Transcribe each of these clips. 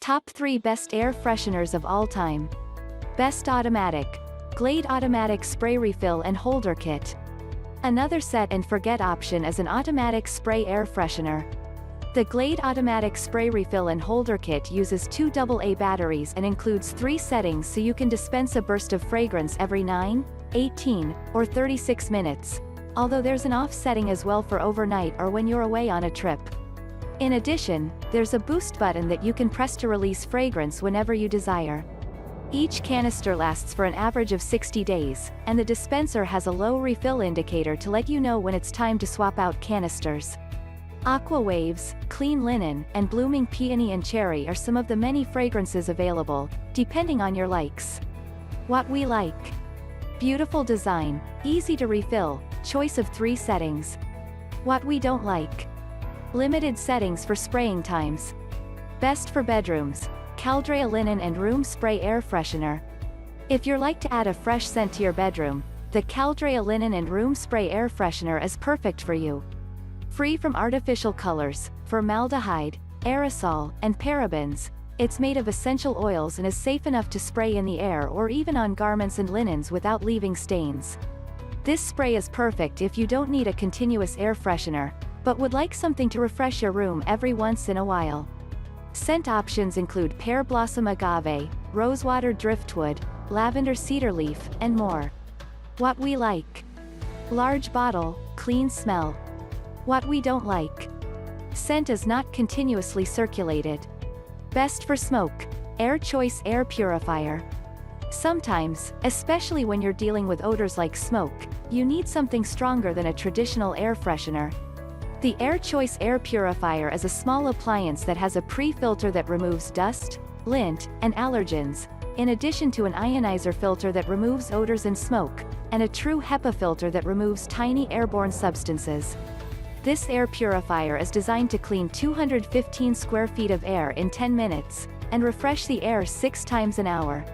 Top 3 Best Air Fresheners of All Time. Best Automatic. Glade Automatic Spray Refill and Holder Kit. Another set and forget option is an automatic spray air freshener. The Glade Automatic Spray Refill and Holder Kit uses 2 AA batteries and includes 3 settings so you can dispense a burst of fragrance every 9, 18, or 36 minutes, although there's an off setting as well for overnight or when you're away on a trip. In addition, there's a boost button that you can press to release fragrance whenever you desire. Each canister lasts for an average of 60 days, and the dispenser has a low refill indicator to let you know when it's time to swap out canisters. Aqua Waves, Clean Linen, and Blooming Peony Cherry are some of the many fragrances available, depending on your likes. What we like. Beautiful design, easy to refill, choice of 3 settings. What we don't like. Limited settings for spraying times. Best for bedrooms. Caldrea Linen and Room Spray Air Freshener. If you're like to add a fresh scent to your bedroom, the Caldrea Linen and Room Spray Air Freshener is perfect for you. Free from artificial colors, formaldehyde, aerosol, and parabens, it's made of essential oils and is safe enough to spray in the air or even on garments and linens without leaving stains. This spray is perfect if you don't need a continuous air freshener, but would like something to refresh your room every once in a while. Scent options include pear blossom agave, rosewater driftwood, lavender cedar leaf, and more. What we like. Large bottle, clean smell. What we don't like. Scent is not continuously circulated. Best for smoke. Air Choice Air Purifier. Sometimes, especially when you're dealing with odors like smoke, you need something stronger than a traditional air freshener. The Air Choice Air Purifier is a small appliance that has a pre-filter that removes dust, lint, and allergens, in addition to an ionizer filter that removes odors and smoke, and a true HEPA filter that removes tiny airborne substances. This air purifier is designed to clean 215 square feet of air in 10 minutes, and refresh the air 6 times an hour.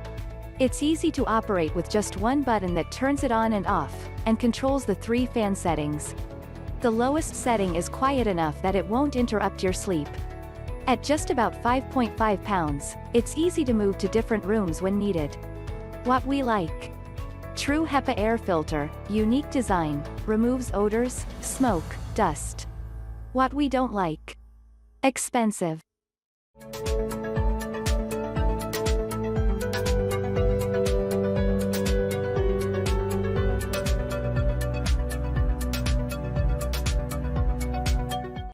It's easy to operate with just one button that turns it on and off, and controls the 3 fan settings. The lowest setting is quiet enough that it won't interrupt your sleep. At just about 5.5 pounds, it's easy to move to different rooms when needed. What we like. True HEPA air filter, unique design, removes odors, smoke, dust. What we don't like. Expensive.